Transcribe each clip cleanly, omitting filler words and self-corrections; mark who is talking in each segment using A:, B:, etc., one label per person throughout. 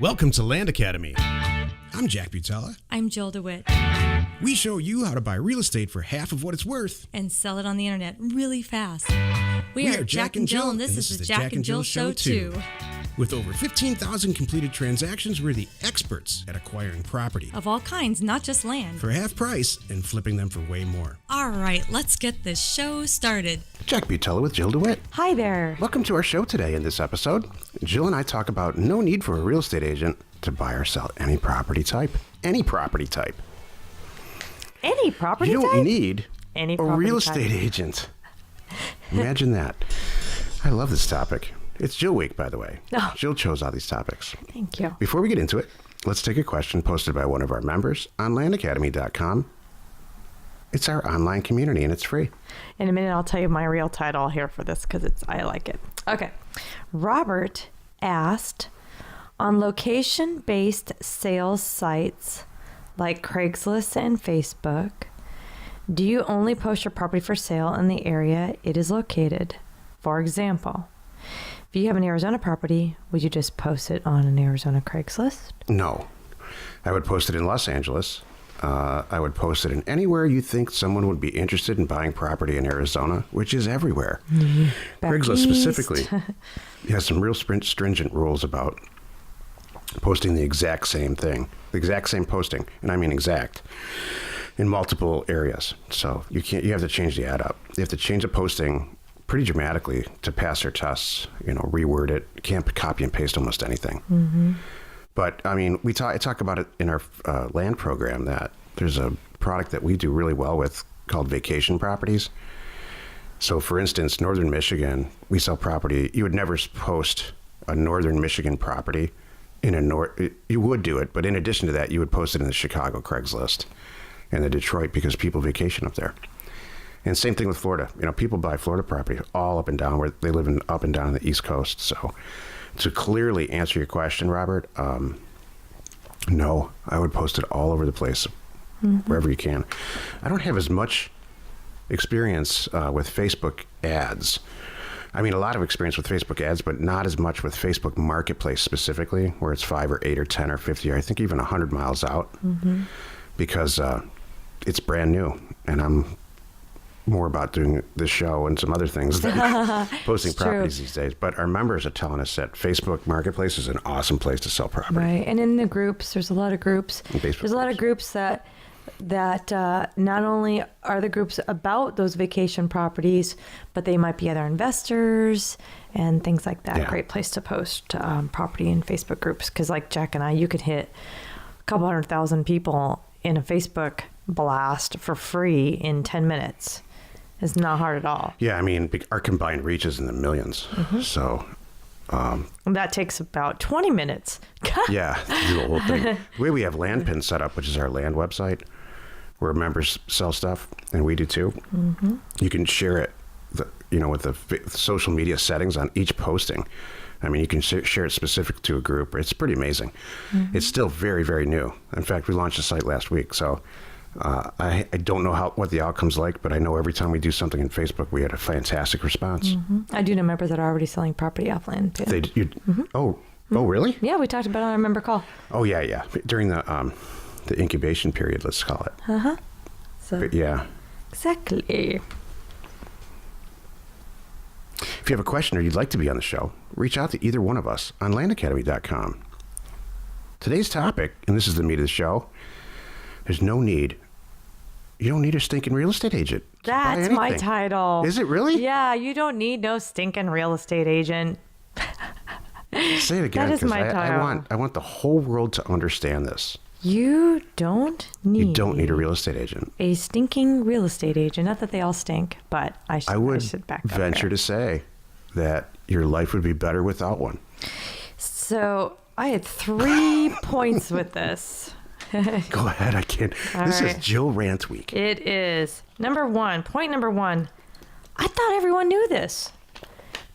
A: Welcome to Land Academy. I'm Jack Butala.
B: I'm Jill DeWit.
A: We show you how to buy real estate for half of what it's worth.
B: And sell it on the internet really fast.
A: We are Jack and Jill,
B: and this is the Jack and Jill Show too.
A: With over 15,000 completed transactions, we're the experts at acquiring property.
B: Of all kinds, not just land.
A: For half price and flipping them for way more.
B: All right, let's get this show started.
C: Jack Butala with Jill DeWit.
B: Hi there.
C: Welcome to our show today. In this episode, Jill and I talk about no need for a real estate agent to buy or sell any property type. Any property type.
B: Any property type?
C: You don't need
B: Any
C: a
B: property
C: real
B: type.
C: estate agent. Imagine that. I love this topic. It's Jill Week, by the way.
B: Oh.
C: Jill chose all these topics.
B: Thank you.
C: Before we get into it, let's take a question posted by one of our members on landacademy.com. It's our online community, and it's free.
D: In a minute, I'll tell you my real title here for this because I like it. Okay. Robert asked, on location-based sales sites like Craigslist and Facebook, do you only post your property for sale in the area it is located? For example, if you have an Arizona property, would you just post it on an Arizona Craigslist?
C: No. I would post it in Los Angeles. I would post it in anywhere you think someone would be interested in buying property in Arizona, which is everywhere. Craigslist specifically has some real stringent rules about posting the exact same thing, the exact same posting, and I mean exact, in multiple areas. So you have to change the ad up. You have to change the posting pretty dramatically to pass their tests, reword it. You can't copy and paste almost anything. Mm-hmm. But I mean, I talk about it in our land program that there's a product that we do really well with called vacation properties. So for instance, Northern Michigan, we sell property. You would never post a Northern Michigan property you would do it, but in addition to that, you would post it in the Chicago Craigslist and the Detroit because people vacation up there. And same thing with Florida. People buy Florida property all up and down where they live up and down on the East Coast. So to clearly answer your question, Robert, no, I would post it all over the place, wherever you can. I don't have as much experience with Facebook ads. I mean, a lot of experience with Facebook ads, but not as much with Facebook Marketplace specifically, where it's 5 or 8 or 10 or 50 or I think even 100 miles out, because it's brand new, and I'm more about doing this show and some other things than posting properties these days. But our members are telling us that Facebook Marketplace is an awesome place to sell property.
D: Right, and in the groups, there's a lot of groups. There's a lot of groups that not only are the groups about those vacation properties, but they might be other investors and things like that.
C: Yeah.
D: Great place to post property in Facebook groups, because like Jack and I, you could hit a couple 100,000 people in a Facebook blast for free in 10 minutes. It's not hard at all.
C: Yeah, I mean, our combined reach is in the millions. So
D: that takes about 20 minutes.
C: yeah, to do the whole thing. The way we have Landpin set up, which is our land website, where members sell stuff, and we do too. You can share it, with the social media settings on each posting. I mean, you can share it specific to a group. It's pretty amazing. It's still very, very new. In fact, we launched the site last week, so I don't know what the outcome's like, but I know every time we do something in Facebook, we had a fantastic response.
D: I do know members that are already selling property off Landpin.
C: Oh, really?
D: Yeah, we talked about it on our member call.
C: Oh, yeah. During the incubation period, let's call it.
D: So
C: But yeah.
D: exactly.
C: If you have a question or you'd like to be on the show, reach out to either one of us on landacademy.com. Today's topic, and this is the meat of the show, there's no need. You don't need a stinking real estate agent.
D: That's my title.
C: Is it really?
D: Yeah, you don't need no stinking real estate agent.
C: Say it again.
D: That is my
C: 'cause
D: title.
C: I want the whole world to understand this.
D: You don't need
C: a real estate agent.
D: A stinking real estate agent. Not that they all stink, but I
C: would
D: should back up
C: venture to say that your life would be better without one.
D: So I had 3 points with this.
C: Go ahead. I can't. This is Jill Rant Week.
D: It is. Point number one. I thought everyone knew this.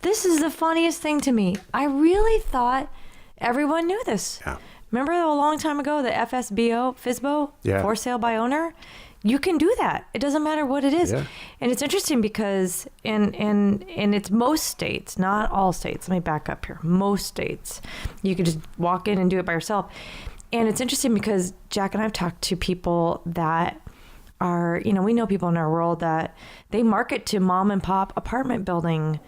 D: This is the funniest thing to me. I really thought everyone knew this.
C: Yeah.
D: Remember a long time ago, the FSBO, FSBO,
C: Yeah.
D: for sale by owner? You can do that. It doesn't matter what it is.
C: Yeah.
D: And it's interesting because in it's most states, not all states. Let me back up here. Most states, you can just walk in and do it by yourself. And it's interesting because Jack and I've talked to people that are, we know people in our world that they market to mom and pop apartment building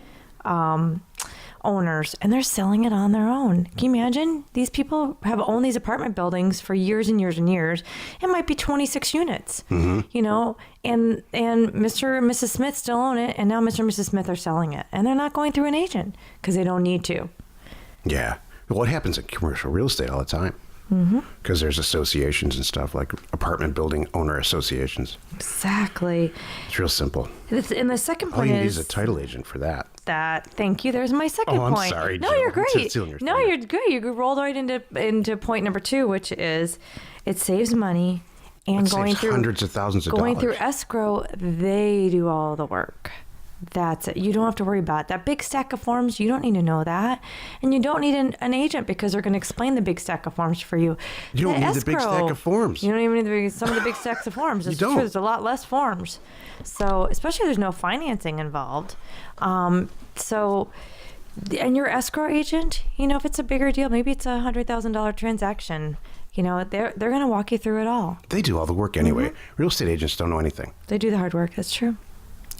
D: owners, and they're selling it on their own. Can you imagine? These people have owned these apartment buildings for years and years and years. It might be 26 units, and Mr. and Mrs. Smith still own it, and now Mr. and Mrs. Smith are selling it, and they're not going through an agent because they don't need to.
C: Yeah. Well, it happens in commercial real estate all the time. Because there's associations and stuff like apartment building owner associations.
D: Exactly.
C: It's real simple.
D: And the second
C: All
D: point
C: you need
D: is
C: is a title agent for that.
D: Thank you. There's my second
C: Oh, I'm
D: point.
C: sorry,
D: No,
C: Jill.
D: you're
C: I'm
D: great.
C: just stealing your
D: No,
C: thunder.
D: you're good. You rolled right into point number 2, which is it saves money and
C: It saves hundreds of thousands of
D: going
C: dollars.
D: through escrow. They do all the work. That's it. You don't have to worry about it. That big stack of forms. You don't need to know that, and you don't need an agent because they're going to explain the big stack of forms for you.
C: You don't need the big stack of forms.
D: You don't even need some of the big stacks of forms. It's
C: don't.
D: true. There's a lot less forms. So especially there's no financing involved. And your escrow agent, if it's a bigger deal, maybe it's $100,000 transaction. They're going to walk you through it all.
C: They do all the work anyway. Real estate agents don't know anything.
D: They do the hard work. That's true.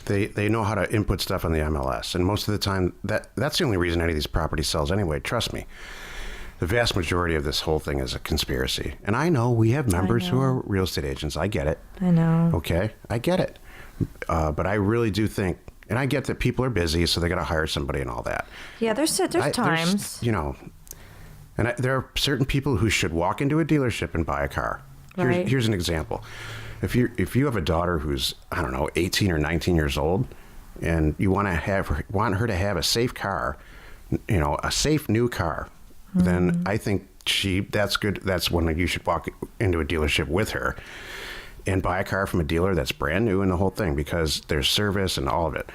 C: They know how to input stuff on the MLS, and most of the time that's the only reason any of these properties sells anyway. Trust me. The vast majority of this whole thing is a conspiracy. And I know we have members who are real estate agents. I get it.
D: I know.
C: Okay? I get it. But I really do think, and I get that people are busy, so they got to hire somebody and all that.
D: Yeah, there's times.
C: There are certain people who should walk into a dealership and buy a car.
D: Right.
C: Here's an example. If you have a daughter who's, 18 or 19 years old, and you want her to have a safe car, a safe new car, then I think that's good. That's when you should walk into a dealership with her and buy a car from a dealer that's brand new and the whole thing, because there's service and all of it.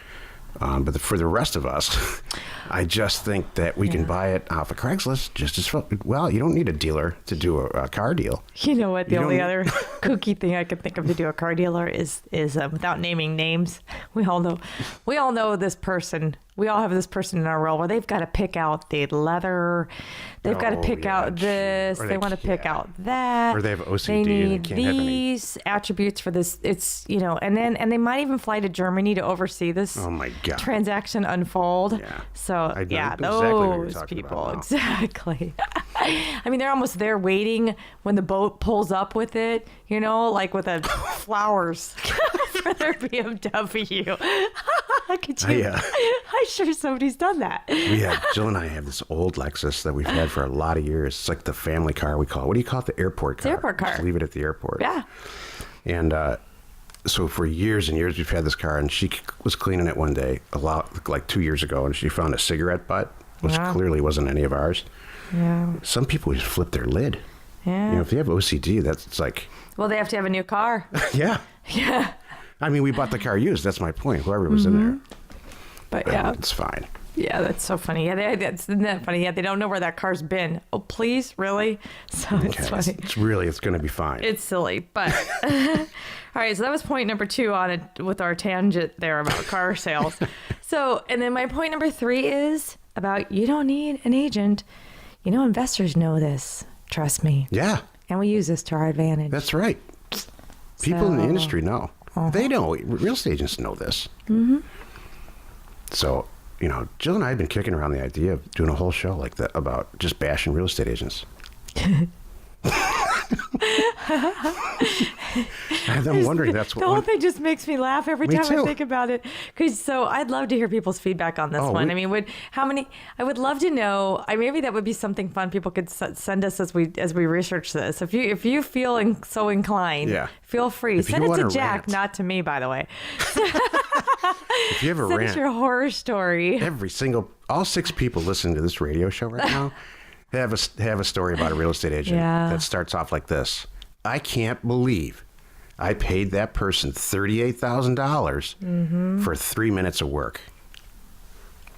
C: But for the rest of us, I just think that we can buy it off of Craigslist just as well. You don't need a dealer to do a car deal.
D: You know what? The only other kooky thing I could think of to do a car dealer is without naming names. We all know this person. We all have this person in our role where they've got to pick out the leather. They've got to pick out this. They want to pick out that.
C: Or they have OCD.
D: They need
C: and they can't have any.
D: these attributes for this. It's and they might even fly to Germany to oversee this.
C: Oh my God.
D: Transaction unfold.
C: Yeah.
D: So
C: I know exactly what you're
D: those
C: talking
D: people
C: about now.
D: exactly. I mean, they're almost there waiting when the boat pulls up with it. Like with flowers for their BMW. Could you? I'm sure somebody's done that.
C: Jill and I have this old Lexus that we've had for a lot of years. It's like the family car, we call it. What do you call it? The airport car.
D: The airport car.
C: Just leave it at the airport.
D: Yeah.
C: And so for years and years we've had this car, and she was cleaning it one day, like 2 years ago, and she found a cigarette butt, which clearly wasn't any of ours.
D: Yeah.
C: Some people just flip their lid.
D: Yeah.
C: If you have OCD, it's like...
D: Well, they have to have a new car.
C: Yeah.
D: Yeah.
C: I mean, we bought the car used. That's my point. Whoever was in there.
D: But yeah.
C: It's fine.
D: Yeah, that's so funny. Yeah, isn't that funny? Yeah, they don't know where that car's been. Oh, please, really? So it's funny.
C: It's going to be fine.
D: It's silly, but all right. So that was point number 2 on it with our tangent there about car sales. So, and then my point number 3 is about you don't need an agent. Investors know this. Trust me.
C: Yeah.
D: And we use this to our advantage.
C: That's right. People in the industry know. They know. Real estate agents know this. Mm-hmm. So, Jill and I have been kicking around the idea of doing a whole show like that about just bashing real estate agents. I'm wondering that's what...
D: The whole thing just makes me laugh every time
C: too.
D: I think about it. So I'd love to hear people's feedback on this one. I would love to know. Maybe that would be something fun people could send us as we research this. If you feel so inclined, feel free. Send it to Jack,
C: rant.
D: not to me, by the way.
C: If you have a
D: Send
C: rant,
D: us your horror story.
C: all 6 people listening to this radio show right now have a story about a real estate agent that starts off like this. I can't believe I paid that person $38,000 for 3 minutes of work.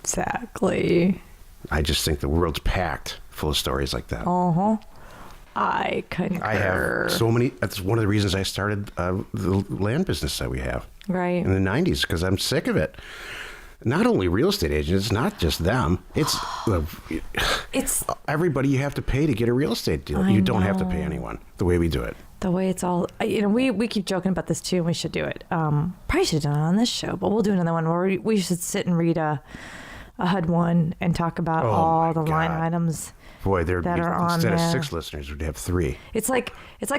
D: Exactly.
C: I just think the world's packed full of stories like that.
D: Uh-huh. I concur.
C: I have so many. That's one of the reasons I started the land business that we have.
D: Right.
C: In the 90s, because I'm sick of it. Not only real estate agents, it's not just them. It's everybody you have to pay to get a real estate deal. You don't have to pay anyone the way we do it.
D: The way it's all, we keep joking about this too, and we should do it. Probably should have done it on this show, but we'll do another one where we should sit and read a HUD one and talk about all the line items.
C: Boy, there'd
D: that
C: be,
D: are on
C: instead
D: there.
C: of 6 listeners, we'd have 3.
D: It's like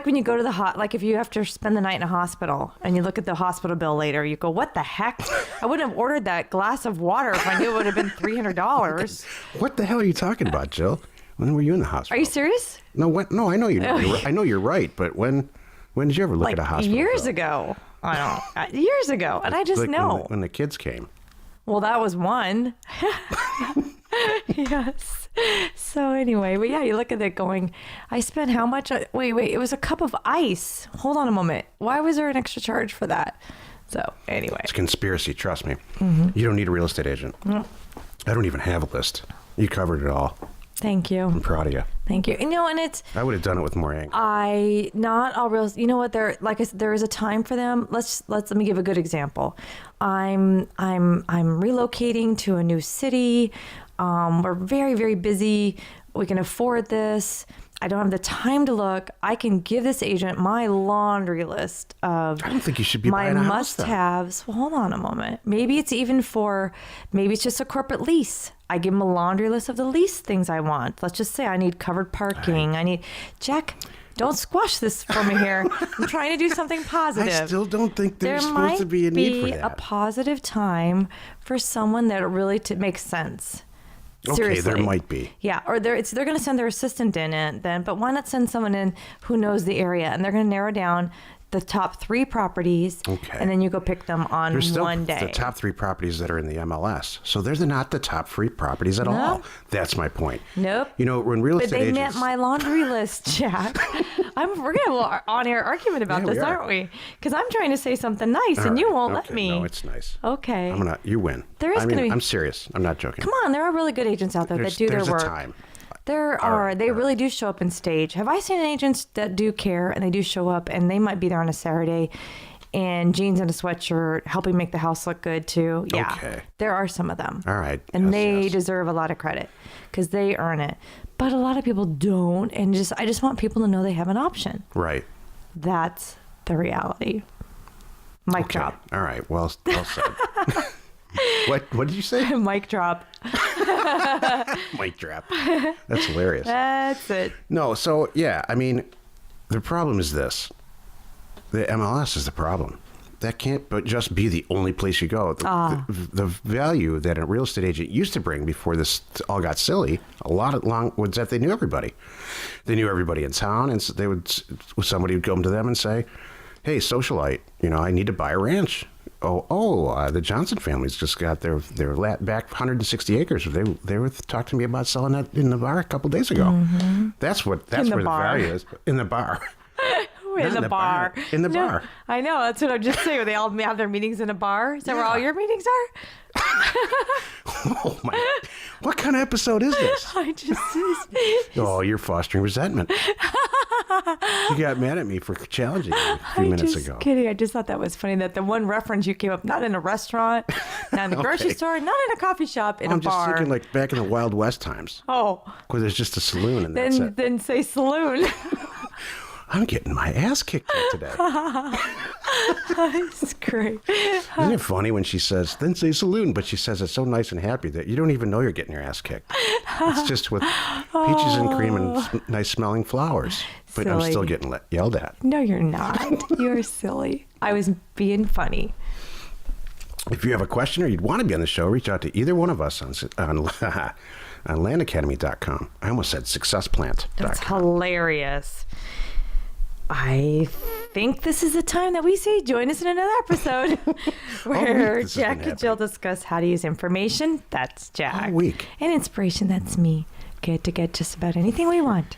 D: when you go to like if you have to spend the night in a hospital and you look at the hospital bill later, you go, what the heck? I wouldn't have ordered that glass of water if I knew it would have been $300.
C: What the hell are you talking about, Jill? When were you in the hospital?
D: Are you serious?
C: No, I know you. I know you're right, but when did you ever look at a hospital
D: years
C: bill?
D: ago. I don't. Years ago, and I just know
C: when the kids came.
D: Well, that was one. Yes. So anyway, but yeah, you look at it going, I spent how much? Wait, it was a cup of ice. Hold on a moment. Why was there an extra charge for that? So anyway.
C: It's a conspiracy, trust me. Mm-hmm. You don't need a real estate agent. I don't even have a list. You covered it all.
D: Thank you.
C: I'm proud of you.
D: Thank you. And it's.
C: I would have done it with more anger.
D: Not all real. You know what? There is a time for them. Let me give a good example. I'm relocating to a new city. We're very, very busy. We can afford this. I don't have the time to look. I can give this agent my laundry list of
C: I don't think you should be
D: my
C: buying a house,
D: must-haves. Well, hold on a moment. Maybe it's just a corporate lease. I give them a laundry list of the lease things I want. Let's just say I need covered parking. I need Jack. Don't squash this for me here. I'm trying to do something positive.
C: I still don't think there's
D: there
C: supposed to be a need for that.
D: There might be a positive time for someone that really makes sense. Seriously.
C: Okay, there might be.
D: Yeah, or they're going to send their assistant in it then, but why not send someone in who knows the area, and they're going to narrow down the top 3 properties, and then you go pick them on
C: There's still
D: one day.
C: the top 3 properties that are in the MLS. So they're not the top 3 properties at all. That's my point.
D: Nope.
C: You know, when real estate
D: But they
C: agents...
D: meant my laundry list, Jack. We're going to have an on-air argument about this, aren't we? Because I'm trying to say something nice, and you won't let me.
C: No, it's nice.
D: Okay.
C: You win.
D: There is going to be...
C: I'm serious. I'm not joking.
D: Come on, there are really good agents out there that do their work.
C: There's a time.
D: There are. They really do show up in stage. Have I seen agents that do care and they do show up and they might be there on a Saturday in jeans and a sweatshirt helping make the house look good too? Yeah. Okay. There are some of them.
C: All right.
D: And they deserve a lot of credit because they earn it. But a lot of people don't. And I just want people to know they have an option.
C: Right.
D: That's the reality. Mic drop.
C: All right. Well said. What did you say?
D: Mic drop.
C: Mic drop. That's hilarious.
D: That's it.
C: No, so yeah, I mean, the problem is this. The MLS is the problem. That can't but just be the only place you go. The value that a real estate agent used to bring before this all got silly, was that they knew everybody. They knew everybody in town, and so somebody would come to them and say, "Hey, socialite, I need to buy a ranch." The Johnson family's just got their back 160 acres. They were talking to me about selling that in the bar a couple days ago. Mm-hmm. That's where the value is. In the bar.
D: In the bar.
C: In the bar.
D: I know. That's what I'm just saying. They all have their meetings in a bar. Is that where all your meetings are?
C: Oh my! What kind of episode is this? You're fostering resentment. You got mad at me for challenging you a few minutes ago.
D: Kidding. I just thought that was funny that the one reference you came up, not in a restaurant, not in the grocery store, not in a coffee shop, in a bar.
C: I'm just thinking like back in the Wild West times.
D: Oh.
C: Where there's just a saloon and that's it.
D: Then say saloon.
C: I'm getting my ass kicked today.
D: That's great.
C: Isn't it funny when she says, then say saloon, but she says it so nice and happy that you don't even know you're getting your ass kicked. It's just with peaches and cream and nice smelling flowers. But silly. I'm still getting yelled at.
D: No, you're not. You're silly. I was being funny.
C: If you have a question or you'd want to be on the show, reach out to either one of us on landacademy.com. I almost said successplant.com.
D: That's hilarious. I think this is the time that we say join us in another episode where Jack and Jill discuss how to use information. That's Jack.
C: All week.
D: And inspiration. That's me. Get to get just about anything we want.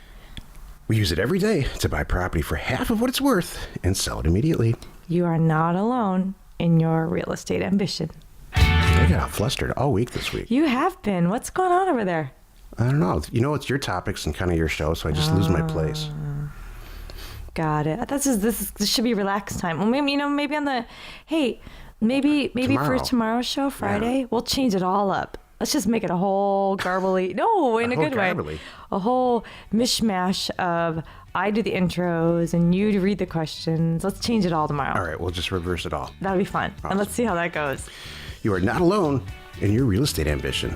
C: We use it every day to buy property for half of what it's worth and sell it immediately.
D: You are not alone in your real estate ambition.
C: I got flustered all week this week.
D: You have been. What's going on over there?
C: I don't know. It's your topics and kind of your show, so I just lose my place.
D: Got it. This should be relaxed time. Well, maybe maybe on the maybe
C: Tomorrow.
D: for tomorrow's show, Friday, we'll change it all up. Let's just make it a whole garbly. No, in a good way. A whole mishmash of I do the intros and you read the questions. Let's change it all tomorrow.
C: All right, we'll just reverse it all.
D: That'll be fun.
C: Awesome.
D: And let's see how that goes.
C: You are not alone in your real estate ambition.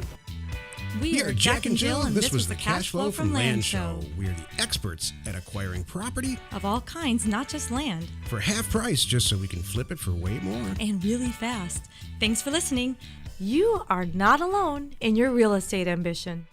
B: We are Jack and Jill, and
A: this was the Cash Flow from Land Show. We are the experts at acquiring property
B: Of all kinds, not just land.
A: for half price just so we can flip it for way more.
B: And really fast. Thanks for listening.
D: You are not alone in your real estate ambition.